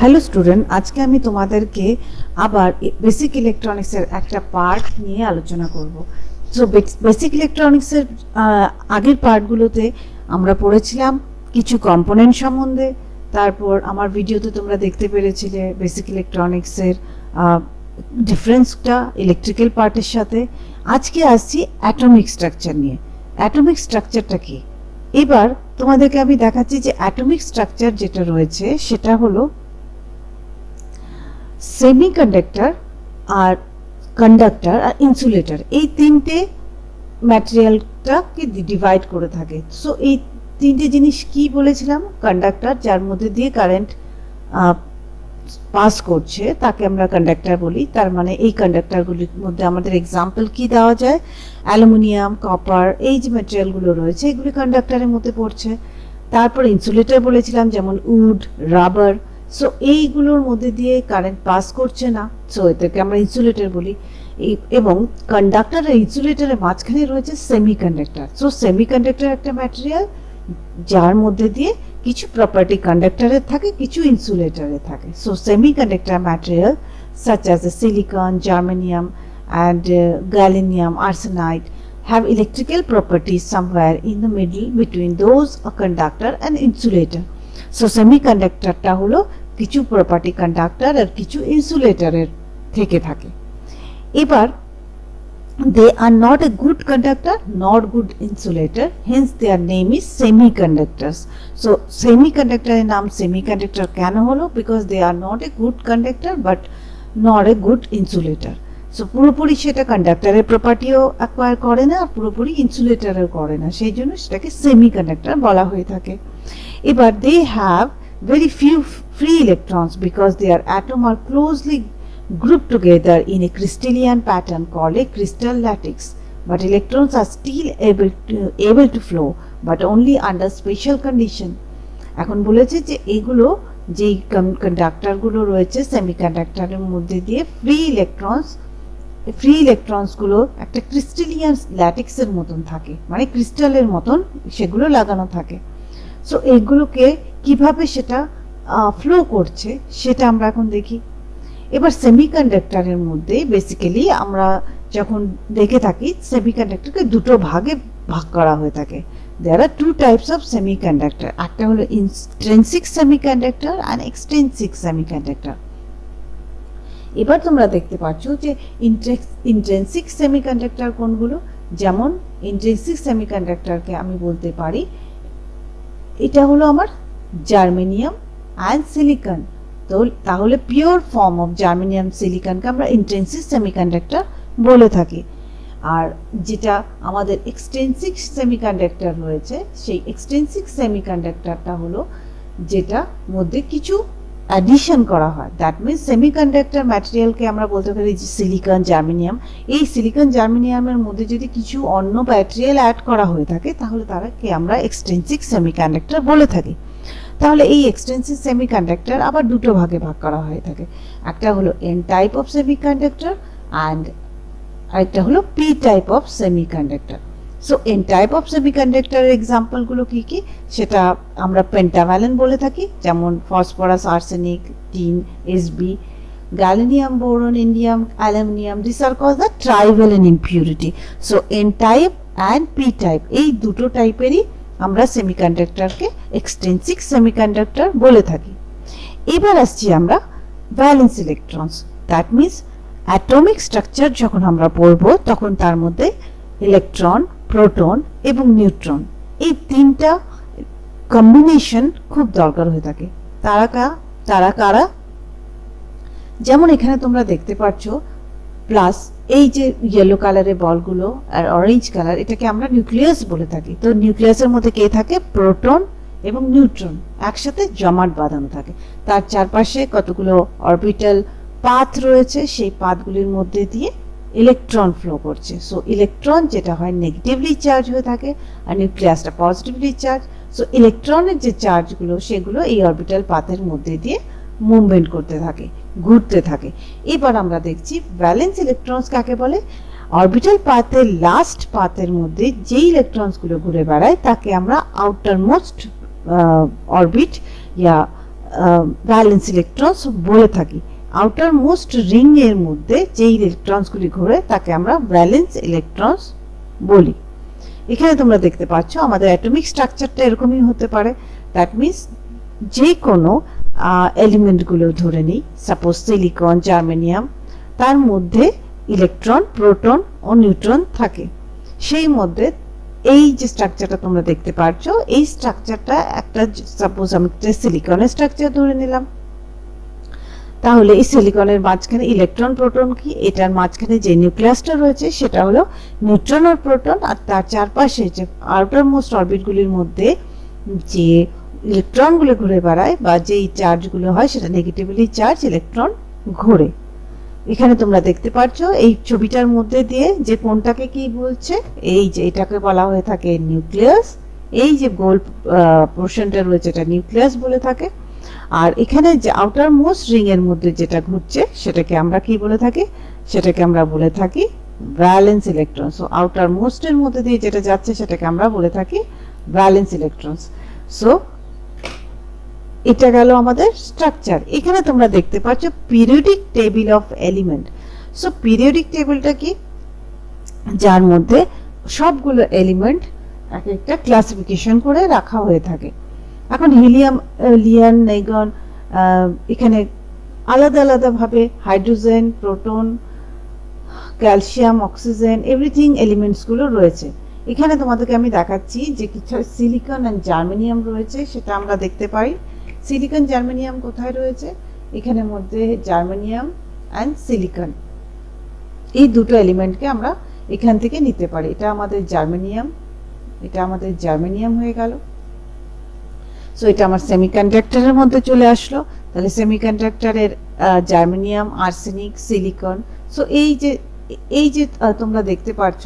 Hello student, আজকে আমি তোমাদেরকে আবার বেসিক ইলেকট্রনিক্সের একটা পার্ট নিয়ে আলোচনা করব। সো বেসিক ইলেকট্রনিক্সের আগের পার্টগুলোতে আমরা পড়েছিলাম কিছু কম্পোনেন্ট সম্বন্ধে। তারপর আমার ভিডিওতে তোমরা দেখতে পেরেছিলে বেসিক ইলেকট্রনিক্সের ডিফারেন্সটা ইলেকট্রিক্যাল পার্টের সাথে। আজকে আসছি অ্যাটমিক স্ট্রাকচার নিয়ে। অ্যাটমিক স্ট্রাকচারটা কি? এবার তোমাদেরকে আমি দেখাচ্ছি যে অ্যাটমিক স্ট্রাকচার যেটা রয়েছে সেটা হলো সেমিকন্ডাক্টর আর কন্ডাক্টর আর ইনসুলেটর, এই তিনটে ম্যাটেরিয়ালটাকে ডিভাইড করে থাকে। সো এই তিনটে জিনিস কি বলেছিলাম? কন্ডাক্টর, যার মধ্যে দিয়ে কারেন্ট পাস করছে, তাকে আমরা কন্ডাক্টর বলি। তার মানে এই কন্ডাক্টরগুলির মধ্যে আমাদের এক্সাম্পল কি দেওয়া যায়? অ্যালুমিনিয়াম, কপার, এই যে ম্যাটেরিয়ালগুলো রয়েছে এগুলি কন্ডাক্টরের মধ্যে পড়ছে। তারপর ইনসুলেটর বলেছিলাম, যেমন উড, রাবার। সো এইগুলোর মধ্যে দিয়ে কারেন্ট পাস করছে না, সো এটাকে আমরা ইনসুলেটর বলি। এবং কন্ডাক্টর আর ইনসুলেটরের মাঝখানে রয়েছে সেমিকন্ডাক্টর। সো সেমিকন্ডাক্টর একটা ম্যাটেরিয়াল যার মধ্যে দিয়ে কিছু প্রপার্টি কন্ডাক্টরের থাকে, কিছু ইনসুলেটরের থাকে। So semiconductor material such as the silicon, germanium and gallium arsenide have electrical properties somewhere in the middle between those a conductor and insulator. So semiconductorটা হলো কিছু প্রপার্টি কন্ডাক্টর আর কিছু ইনসুলেটরের থেকে থাকে। এবার they are not a good conductor nor good insulator, hence their name is semiconductors. So semiconductor এর নাম semiconductor কেন হলো? Because they are not a good conductor but not a good insulator. So পুরোপুরি সেটা কন্ডাক্টরের প্রপার্টিও অ্যাকোয়ার করে না আর পুরোপুরি ইনসুলেটরও করে না, সেই জন্য সেটাকে সেমিকন্ডাক্টর বলা হয়ে থাকে। এবার they have very few free electrons because their atom are closely grouped together in a crystalline pattern called a crystal lattice, but electrons are still able to flow but only under special condition. এখন বলেছে যে এগুলো যেই কন্ডাক্টরগুলো রয়েছে সেমিকন্ডাক্টরের মধ্যে দিয়ে free ইলেকট্রনসগুলো একটা ক্রিস্টালিয়ান ল্যাটিক্সের মতন থাকে, মানে ক্রিস্টালের মতন সেগুলো লাগানো থাকে। সো এইগুলোকে কিভাবে সেটা ফ্লো করছে সেটা আমরা এখন দেখি। এবার সেমিকন্ডাক্টরের মধ্যে বেসিক্যালি আমরা যখন দেখে থাকি সেমিকন্ডাক্টরকে দুটো ভাগে ভাগ করা হয়ে থাকে। there are two types of semiconductor, একটা হলো intrinsic semiconductor and extrinsic semiconductor। এবার তোমরা দেখতে পাচ্ছ যে ইন্ট্রিনসিক সেমিকন্ডাক্টর কোনগুলো। যেমন ইন্ট্রিনসিক সেমিকন্ডাক্টরকে আমি বলতে পারি এটা হলো আমার জার্মেনিয়াম অ্যান্ড সিলিকন। তো তাহলে পিওর ফর্ম অফ জার্মেনিয়াম সিলিকনকে আমরা ইন্ট্রিনসিক সেমিকন্ডাক্টর বলে থাকি। আর যেটা আমাদের এক্সটেন্সিক সেমিকন্ডাক্টর রয়েছে, সেই এক্সটেন্সিক সেমিকন্ডাক্টরটা হলো যেটা মধ্যে কিছু অ্যাডিশন করা হয়। দ্যাট মিনস সেমিকন্ডাক্টর ম্যাটেরিয়ালকে আমরা বলতে পারি যে সিলিকন, জার্মেনিয়াম। এই সিলিকন জার্মেনিয়ামের মধ্যে যদি কিছু অন্য ম্যাটেরিয়াল অ্যাড করা হয়ে থাকে তাহলে তারাকে আমরা এক্সটেন্সিক সেমিকন্ডাক্টর বলে থাকি। তাহলে এই এক্সটেন্সিভ সেমিকন্ডাক্টর আবার দুটো ভাগে ভাগ করা হয়ে থাকে। একটা হলো N type of semiconductor and আরেকটা হলো P type of semiconductor. So N type of সেমিকন্ডাক্টরের এক্সাম্পলগুলো কি কি সেটা আমরা পেন্টাভ্যালেন্ট বলে থাকি, যেমন phosphorus, arsenic, tin, SB, gallium, boron, indium, aluminium. This are called the trivalent impurity. So N type and P type এই দুটো টাইপেরই আমরা সেমিকন্ডাক্টরকে এক্সটেন্সিক সেমিকন্ডাক্টর বলে থাকি। এবার আসছি আমরা valence electrons. That means atomic structure যখন আমরা পড়ব তখন তার মধ্যে ইলেকট্রন, প্রোটন এবং নিউট্রন এই তিনটা কম্বিনেশন খুব দরকার হয়ে থাকে। তারা কারা? যেমন এখানে তোমরা দেখতে পাচ্ছ প্লাস এই যে ইয়েলো কালারের বলগুলো আর অরেঞ্জ কালার, এটাকে আমরা নিউক্লিয়াস বলে থাকি। তো নিউক্লিয়াসের মধ্যে কে থাকে? প্রোটন এবং নিউট্রন একসাথে জমাট বাঁধানো থাকে। তার চারপাশে কতগুলো অরবিটাল পাথ রয়েছে, সেই পাথগুলির মধ্যে দিয়ে ইলেকট্রন ফ্লো করছে। সো ইলেকট্রন যেটা হয় নেগেটিভলি চার্জ হয়ে থাকে আর নিউক্লিয়াসটা পজিটিভলি চার্জ। সো ইলেকট্রনের যে চার্জগুলো সেগুলো এই অরবিটাল পাথের মধ্যে দিয়ে মুভমেন্ট করতে থাকে, ঘুরতে থাকে। এবার আমরা দেখছি ভ্যালেন্স ইলেকট্রনস কাকে বলে। অরবিটাল পাথের লাস্ট পাথের মধ্যে যেই ইলেকট্রনসগুলো ঘুরে বেড়ায় তাকে আমরা আউটার মোস্ট অরবিট ইয়া ভ্যালেন্স ইলেকট্রনস বলে থাকি। আউটার মোস্ট রিং এর মধ্যে যে ইলেকট্রনসগুলি ঘোরে তাকে আমরা ভ্যালেন্স ইলেকট্রনস বলি। এখানে তোমরা দেখতে পাচ্ছ আমাদের অ্যাটমিক স্ট্রাকচারটা এরকমই হতে পারে। দ্যাট মিনস যে কোনো এলিমেন্টগুলো ধরে নিই, সাপোজ সিলিকন, জার্মেনিয়াম, তার মধ্যে ইলেকট্রন, প্রোটন ও নিউট্রন থাকে। সেই মধ্যে এই যে স্ট্রাকচারটা তোমরা দেখতে পাচ্ছ, এই স্ট্রাকচারটা একটা, সাপোজ আমি একটা সিলিকনের স্ট্রাকচার ধরে নিলাম, তাহলে এই সিলিকনের মাঝখানে ইলেকট্রন, প্রোটন কি, এটার মাঝখানে যে নিউক্লিয়াসটা রয়েছে সেটা হলো নিউট্রন আর প্রোটন, আর তার চারপাশে যে আউটার মোস্ট অরবিটগুলির মধ্যে যে ইলেকট্রনগুলো ঘুরে বেড়ায় বা যেই চার্জগুলো হয় সেটা নেগেটিভলি চার্জ ইলেকট্রন ঘোরে। এখানে তোমরা দেখতে পাচ্ছ এই ছবিটার মধ্যে দিয়ে যে কোনটাকে কি বলছে, এই যে এটাকে বলা হয়ে থাকে নিউক্লিয়াস, এই যে গোল পোর্শনটা রয়েছে এটা নিউক্লিয়াস বলে থাকে। আর এখানে যে আউটার মোস্ট রিং এর মধ্যে যেটা ঘুরছে সেটাকে আমরা কি বলে থাকি, সেটাকে আমরা বলে থাকি valence electron. So outer most এর মধ্যে দিয়ে যেটা যাচ্ছে সেটাকে আমরা বলে থাকি ভ্যালেন্স ইলেকট্রনস। সো এটা গেল আমাদের স্ট্রাকচার। এখানে তোমরা দেখতে পাচ্ছ periodic table of element. So periodic টেবিলটা কি, যার মধ্যে সবগুলো এলিমেন্ট এক একটা ক্লাসিফিকেশন করে রাখা হয়ে থাকে। এখন হিলিয়াম, লিয়ান, নেগন, এখানে আলাদা আলাদা ভাবে hydrogen, proton, calcium, oxygen, everything elements গুলো রয়েছে। এখানে তোমাদেরকে আমি দেখাচ্ছি যে কিছু সিলিকন অ্যান্ড জার্মেনিয়াম রয়েছে, সেটা আমরা দেখতে পাই। সিলিকন, জার্মেনিয়াম কোথায় রয়েছে, এখানে মধ্যে জার্মেনিয়াম অ্যান্ড সিলিকন, এই দুটো এলিমেন্টকে আমরা এখান থেকে নিতে পারি। এটা আমাদের জার্মেনিয়াম, এটা আমাদের জার্মেনিয়াম হয়ে গেল। সো এটা আমার সেমিকন্ডাক্টরের মধ্যে চলে আসলো। তাহলে সেমিকন্ডাক্টরের জার্মেনিয়াম, আর্সেনিক, সিলিকন, সো এই যে তোমরা দেখতে পাচ্ছ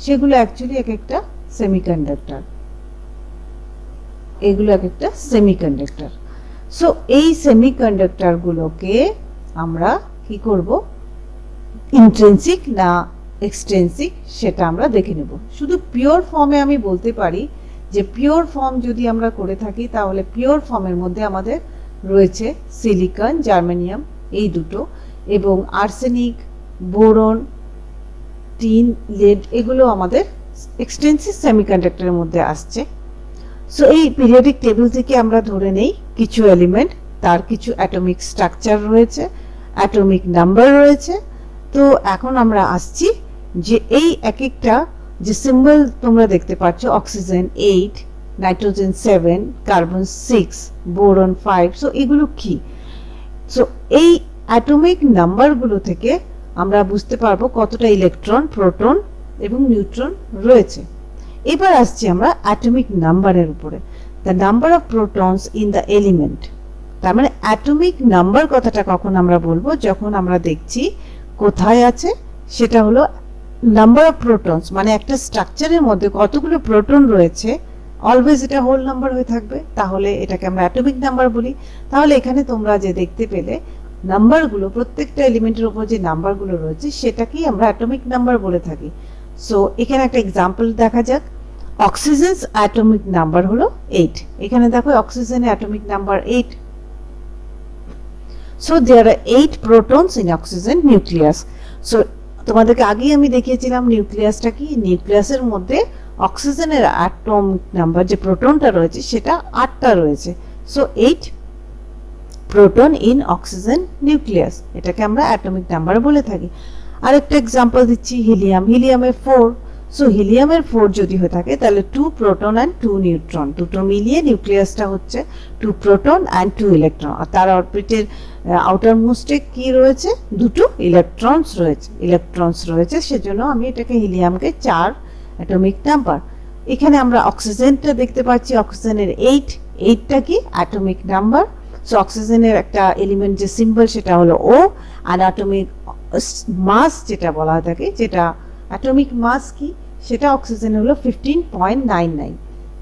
সেগুলো অ্যাকচুয়ালি এক একটা সেমিকন্ডাক্টর, এগুলো এক একটা সেমিকন্ডাক্টর। সো এই সেমিকন্ডাক্টর গুলোকে আমরা কি করব, ইন্ট্রিনসিক না এক্সট্রিনসিক সেটা আমরা দেখে নেব। শুধু পিওর ফর্মে আমি বলতে পারি যে পিওর ফর্ম যদি আমরা করে থাকি তাহলে পিওর ফর্মের মধ্যে আমাদের রয়েছে সিলিকন, জার্মেনিয়াম এই দুটো, এবং আর্সেনিক, বোরন, টিন, লেড এগুলো আমাদের এক্সটেন্সিভ সেমিকন্ডাক্টরের মধ্যে আসছে। সো এই পিরিয়ডিক টেবিল থেকে আমরা ধরে নেই কিছু এলিমেন্ট, তার কিছু অ্যাটমিক স্ট্রাকচার রয়েছে, অ্যাটমিক নাম্বার রয়েছে। তো এখন আমরা আসছি যে এই এক একটা যে সিম্বল তোমরা দেখতে পাচ্ছ, oxygen 8, nitrogen 7, carbon 6, boron 5, so এগুলো কি। সো এই অ্যাটমিক নাম্বারগুলো থেকে আমরা বুঝতে পারবো কতটা ইলেকট্রন, প্রোটন এবং নিউট্রন রয়েছে। এবার আসছি আমরা অ্যাটমিক নাম্বারের উপরে, the number of protons in the element. তার মানে অ্যাটমিক নাম্বার কথাটা কখন আমরা বলবো, যখন আমরা দেখছি কোথায় আছে, সেটা হলো নাম্বার অফ প্রোটনস, মানে একটা স্ট্রাকচারের মধ্যে কতগুলো প্রোটন রয়েছে, অলওয়েজ এটা হোল নাম্বার হয়ে থাকবে, তাহলে এটাকে আমরা অ্যাটমিক নাম্বার বলি। তাহলে এখানে তোমরা যে দেখতে পেলে নাম্বারগুলো, প্রত্যেকটা এলিমেন্টের উপর যে নাম্বারগুলো রয়েছে সেটাকেই আমরা অ্যাটমিক নাম্বার বলে থাকি। সো এখানে একটা এক্সাম্পল দেখা যাক। অক্সিজেনস অ্যাটমিক নাম্বার হলো 8। এখানে দেখো অক্সিজেনের atomic number 8। So there are 8 protons in oxygen nucleus. So তোমাদেরকে আগেই আমি দেখিয়েছিলাম নিউক্লিয়াসটা কি, নিউক্লিয়াসের মধ্যে অক্সিজেনের অ্যাটমিক নাম্বার যে প্রোটনটা রয়েছে সেটা 8টা রয়েছে। So 8 proton in oxygen nucleus, এটাকে আমরা অ্যাটমিক নাম্বার বলে থাকি। আরেকটা এক্সাম্পল দিচ্ছি, হিলিয়াম, হিলিয়ামের 4। সো হিলিয়ামের 4 যদি হয়ে থাকে তাহলে 2 প্রোটন অ্যান্ড 2 নিউট্রন, দুটো মিলিয়ে নিউক্লিয়াসটা হচ্ছে 2 প্রোটন অ্যান্ড 2 ইলেকট্রন। আর তার অরবিটের আউটার মোস্টে কি রয়েছে, দুটো ইলেকট্রনস রয়েছে, সেজন্য আমি এটাকে হিলিয়ামকে 4 অ্যাটমিক নাম্বার। এখানে আমরা অক্সিজেনটা দেখতে পাচ্ছি, অক্সিজেনের 8টা কি অ্যাটমিক নাম্বার। সো অক্সিজেনের একটা এলিমেন্ট যে সিম্বল সেটা হলো O, আর অ্যাটমিক মাস যেটা বলা হয় থাকে, যেটা অ্যাটমিক মাস কি, সেটা অক্সিজেনের হলো 15.99।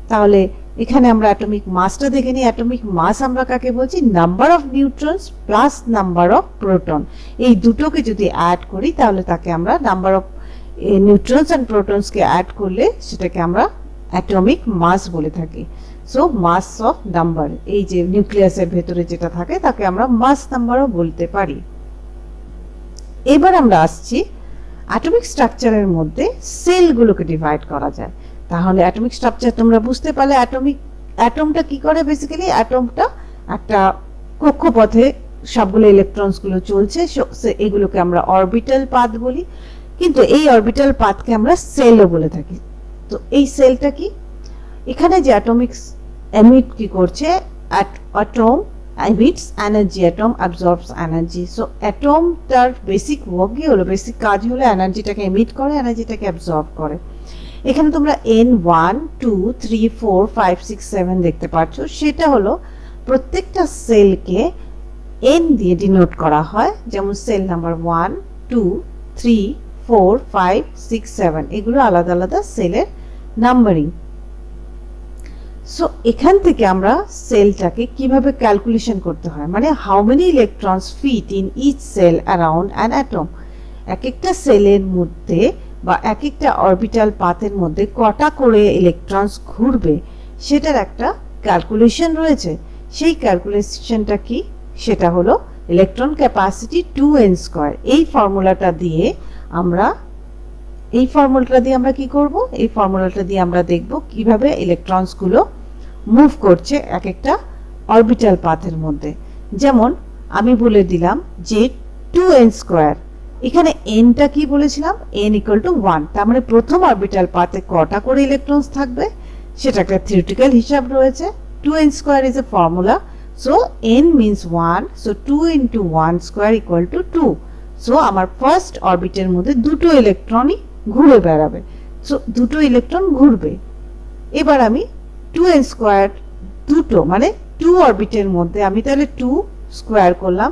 তাহলে এখানে আমরা অ্যাটমিক মাসটা দেখে নিই। অ্যাটমিক মাস আমরা কাকে বলছি, number of neutrons plus number of proton, এই দুটোকে যদি অ্যাড করি তাহলে তাকে আমরা নাম্বার অফ নিউট্রনস অ্যান্ড প্রোটনসকে অ্যাড করলে সেটাকে আমরা অ্যাটমিক মাস বলি। অ্যাটমিক মাস বলে থাকি। সো মাস অফ নাম্বার, এই যে নিউক্লিয়াসের ভেতরে যেটা থাকে তাকে আমরা মাস নাম্বারও বলতে পারি। এবার আমরা আসছি অ্যাটমিক স্ট্রাকচারের মধ্যে সেলগুলোকে ডিভাইড করা যায়। তাহলে অ্যাটমিক স্ট্রাকচার তোমরা বুঝতে পারলে অ্যাটমটা কি করে। বেসিক্যালি অ্যাটমটা একটা কক্ষপথে সবগুলো ইলেকট্রনসগুলো চলছে, এগুলোকে আমরা অরবিটাল পাথ বলি, কিন্তু এই অরবিটাল পাথকে আমরা সেলও বলে থাকি। তো এই সেলটা কি, এখানে যে অ্যাটমিক এমিট কি করছে, atom emits energy, atom absorbs energy. So atom তার বেসিক ওয়ার্কই হলো, বেসিক কাজ হলো এনার্জিটাকে এমিট করে, এনার্জিটাকে অ্যাবজর্ব করে। এখানে তোমরা n1 2 3 4 5 6 7 দেখতে পাচ্ছ, সেটা হলো প্রত্যেকটা সেলকে n দিয়ে ডিনোট করা হয়। যেমন সেল নাম্বার 1 2 3 4 5 6 7 এগুলো আলাদা আলাদা সেলের নাম্বারিং। সো এখান থেকে আমরা সেলটাকে কিভাবে ক্যালকুলেশন করতে হয়, মানে how many electrons fit in each shell around an atom, এক একটা সেলের মধ্যে বা এক একটা অরবিটাল পাথের মধ্যে কটা করে ইলেকট্রনস ঘুরবে সেটার একটা ক্যালকুলেশন রয়েছে। সেই ক্যালকুলেশনটা কি, সেটা হলো ইলেকট্রন ক্যাপাসিটি 2n²। এই ফর্মুলাটা দিয়ে আমরা কি করব, এই ফর্মুলাটা দিয়ে আমরা দেখব কিভাবে ইলেকট্রনসগুলো মুভ করছে এক একটা অরবিটাল পাথের মধ্যে। যেমন আমি বলে দিলাম যে 2n², এখানে nটা কি বলেছিলাম, n = 1, তার মানে প্রথম অরবিটাল পাথে কটা করে ইলেকট্রনস থাকবে সেটা একটা থিওরিটিক্যাল হিসাব রয়েছে। 2n² is a formula, so n means 1, so 2 × 1² = 2. So আমার ফার্স্ট অরবিটের মধ্যে দুটো ইলেকট্রনই ঘুরে বেড়াবে, সো দুটো ইলেকট্রন ঘুরবে। এবার আমি 2n² দুটো মানে 2 অরবিটের মধ্যে আমি তাহলে 2 স্কোয়ার করলাম,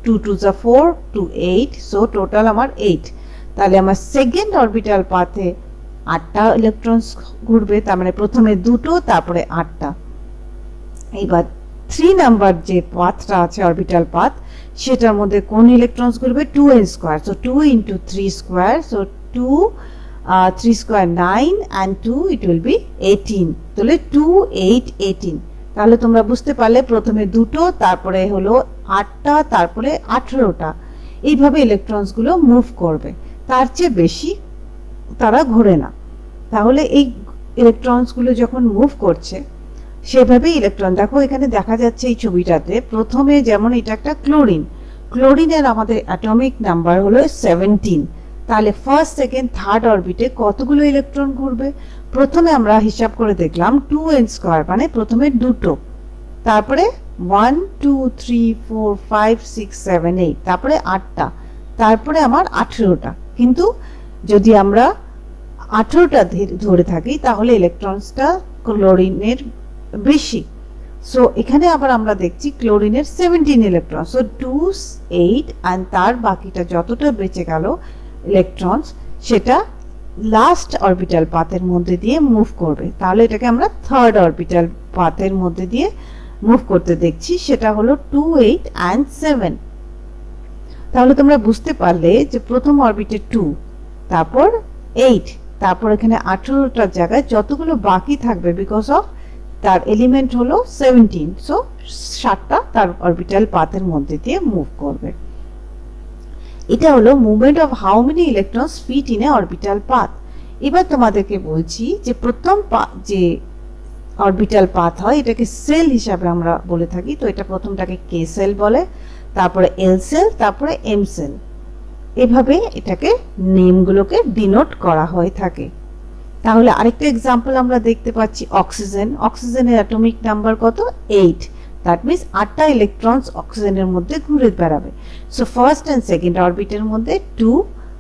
2 2 = 4 2 8, সো টোটাল আমার 8। তাহলে আমার সেকেন্ড অরবিটাল পাথে 8টা ইলেকট্রনস ঘুরবে, তার মানে প্রথমে দুটো তারপরে 8টা। এবার 3 নাম্বার যে পাথটা আছে অরবিটাল পাথ, সেটার মধ্যে কোন ইলেকট্রনস ঘুরবে, 2n², so 2 × 3², so 2 3² 9 and 2 it will be 18, তাহলে 2 8 18। তাহলে তোমরা বুঝতে পারলে প্রথমে দুটো, তারপরে হলো 8টা, তারপরে 18টা, এইভাবে ইলেকট্রনসগুলো মুভ করবে, তার চেয়ে বেশি তারা ঘোরে না। তাহলে এই ইলেকট্রনসগুলো যখন মুভ করছে সেভাবে ইলেকট্রন, দেখো এখানে দেখা যাচ্ছে এই ছবিটাতে, প্রথমে যেমন এটা একটা ক্লোরিনের আমাদের অ্যাটমিক নাম্বার হলো 17। তাহলে ফার্স্ট সেকেন্ড থার্ড অরবিটে কতগুলো ইলেকট্রন ঘুরবে, প্রথমে আমরা হিসাব করে দেখলাম 2n², মানে প্রথমে দুটো, তারপরে 1 2 3 4 5 6 7 8, তারপরে 8টা, তারপরে আমার 18টা। কিন্তু যদি আমরা 18টা ধরে থাকি তাহলে ইলেকট্রনসটা ক্লোরিনের বেশি। সো এখানে আবার আমরা দেখছি ক্লোরিনের 17 ইলেকট্রন, সো 2 8 and তার বাকিটা যতটা বেঁচে গেল ইলেকট্রনস সেটা লাস্ট অরবিটাল পাথের মধ্যে দিয়ে মুভ করবে। তাহলে এটাকে আমরা থার্ড অরবিটাল পাথের মধ্যে দিয়ে মুভ করতে দেখছি, সেটা হলো 2 8 and 7। তাহলে তোমরা বুঝতে পারলে যে প্রথম অরবিটে 2, তারপর 8, তারপর এখানে 18টার জায়গায় যতগুলো বাকি থাকবে বিকজ অফ তার এলিমেন্ট হলো 17, সো 7টা তার অরবিটাল পাথের মধ্যে দিয়ে মুভ করবে। এটা হলো movement of how many electrons fit in a orbital path. এবার তোমাদেরকে বলছি যে প্রথম যে অরবিটাল পাথ হয় এটাকে সেল হিসাবে আমরা বলে থাকি। তো এটা প্রথমটাকে কে সেল বলে, তারপরে এল সেল, তারপরে এম সেল, এভাবে এটাকে নেমগুলোকে ডিনোট করা হয়ে থাকে। তাহলে আরেকটা এক্সাম্পল আমরা দেখতে পাচ্ছি অক্সিজেনের অ্যাটমিক নাম্বার কত, 8, দ্যাট মিন্স 8টা ইলেকট্রনস অক্সিজেনের মধ্যে ঘুরে বেড়াবে। সো ফার্স্ট এন্ড সেকেন্ড অরবিটের মধ্যে 2,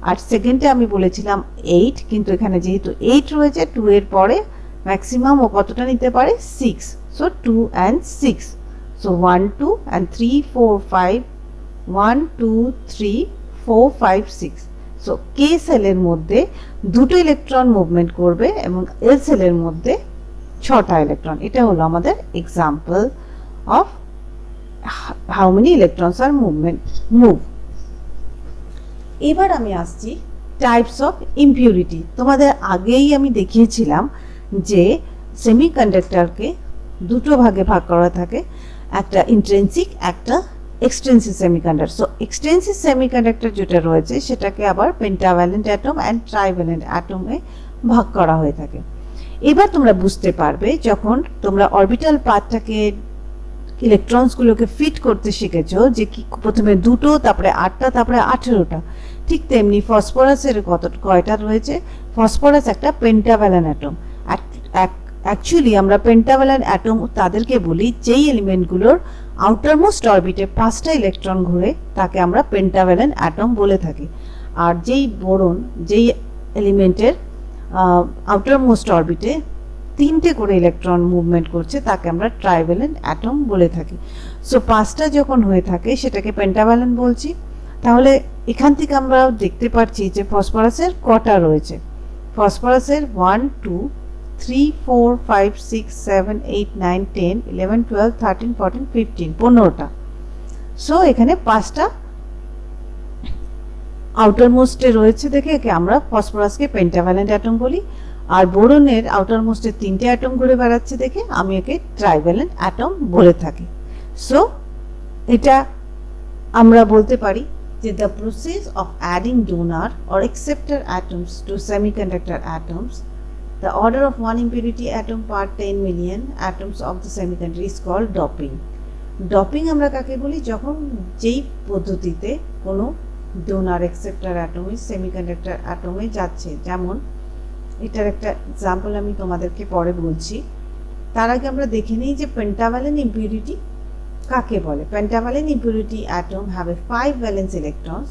আর সেকেন্ডে আমি বলেছিলাম 8, কিন্তু এখানে যেহেতু 8 রয়েছে 2 এর পরে ম্যাক্সিমাম ও কতটা নিতে পারে, 6, so 2 and 6, so 1 2 and 3 4 5, 1 2 3 4 5 6। So কে সেলের মধ্যে দুটো ইলেকট্রন মুভমেন্ট করবে এবং এল সেলের মধ্যে 6টা ইলেকট্রন। এটা হলো আমাদের example of how many electrons are move. এবার আমি আসছি টাইপস অফ ইমপিউরিটি। তোমাদের আগেই আমি দেখিয়েছিলাম যে সেমিকন্ডাক্টরকে দুটো ভাগে ভাগ করা থাকে, একটা ইন্ট্রিনসিক, একটা extensive semiconductor. So extensive semiconductor যেটা রয়েছে সেটাকে আবার পেন্টাভ্যালেন্ট অ্যাটম অ্যান্ড ট্রাইভ্যালেন্ট অ্যাটমে ভাগ করা হয়ে থাকে। এবার তোমরা বুঝতে পারবে যখন তোমরা অরবিটাল পাথটাকে ইলেকট্রনসগুলোকে ফিট করতে শিখেছো, যে কি প্রথমে দুটো, তারপরে 8টা, তারপরে 18টা, ঠিক তেমনি ফসফরাসের কয়টা রয়েছে? ফসফরাস একটা পেন্টাভ্যালেন্ট অ্যাটম। অ্যাকচুয়ালি আমরা পেন্টাভ্যালেন্ট অ্যাটম তাদেরকে বলি যেই এলিমেন্টগুলোর আউটারমোস্ট অরবিটে 5টা ইলেকট্রন ঘুরে, তাকে আমরা পেন্টাভ্যালেন্ট অ্যাটম বলে থাকি। আর যেই বোরন, যেই এলিমেন্টের আউটারমোস্ট অরবিটে 3টে করে ইলেকট্রন মুভমেন্ট করছে, তাকে আমরা ট্রাইভ্যালেন্ট অ্যাটম বলে থাকি। সো 5টা যখন হয়ে থাকে সেটাকে পেন্টাভ্যালেন্ট বলছি। তাহলে এখান থেকে আমরা দেখতে পাচ্ছি যে ফসফরাসের কটা রয়েছে। ফসফরাসের 1 2 3 4 5 6 7 8 9 10 11 12 13 14 15 15টা। সো এখানে 5টা আউটারমোস্টে রয়েছে দেখে একে আমরা ফসফরাসকে পেন্টাভ্যালেন্ট অ্যাটম বলি। আর বোরনের আউটারমোস্টে 3টে অ্যাটম ঘুরে বেড়াচ্ছে দেখে আমি একে ট্রাইভ্যালেন্ট অ্যাটম বলে থাকি। সো এটা আমরা বলতে পারি যে the process of adding donor or acceptor atoms to semiconductor atoms, the order of one impurity atom per 10 million atoms of the semiconductor is called doping. Doping আমরা কাকে বলি? যখন যেই পদ্ধতিতে কোনো ডোনার অ্যাকসেপ্টার অ্যাটমে সেমিকন্ডাক্টর অ্যাটমে যাচ্ছে, যেমন এটার একটা এক্সাম্পল আমি তোমাদেরকে পরে বলছি। তার আগে আমরা দেখে নিই যে পেন্টাভ্যালেন্ট ইম্পিউরিটি কাকে বলে। Pentavalent impurity atom have 5 valence electrons.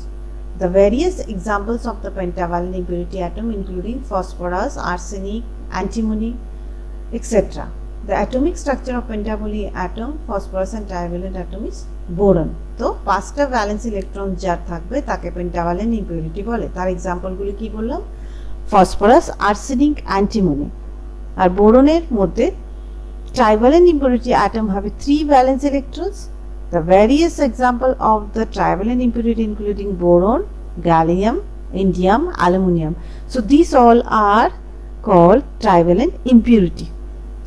The various examples of the pentavalent impurity atom including phosphorus, arsenic, antimony, etc. The atomic structure of pentavalent atom, phosphorus and trivalent atom is boron. তো 5টা valence electron যার থাকবে তাকে pentavalent impurity বলে। তার এক্সাম্পলগুলি কি বললাম? Phosphorus, arsenic, antimony. আর বোরনের মধ্যে trivalent impurity atom have 3 valence electrons. The various example of the trivalent impurity including boron, gallium, indium, aluminum. So these all are called trivalent impurity.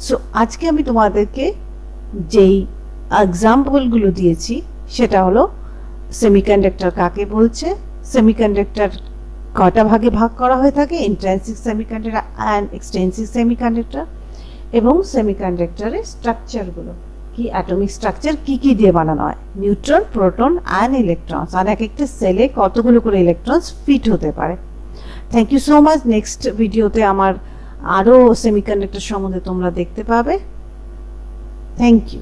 So আজকে আমি তোমাদেরকে যেই এক্সাম্পলগুলো দিয়েছি সেটা হলো সেমিকন্ডাক্টর কাকে বলছে, সেমিকন্ডাক্টর কটা ভাগে ভাগ করা হয়ে থাকে, intrinsic semiconductor and extensive semiconductor, এবং সেমিকন্ডাক্টরের স্ট্রাকচারগুলো কি, অ্যাটমিক স্ট্রাকচার কি কি দিয়ে বানানো হয়, নিউট্রন, প্রোটন অ্যান্ড ইলেকট্রনস, আর এক একটা সেলে কতগুলো করে ইলেকট্রনস ফিট হতে পারে। Thank you so much. Next ভিডিওতে আমার আরও সেমিকন্ডাক্টর সম্বন্ধে তোমরা দেখতে পাবে। Thank you.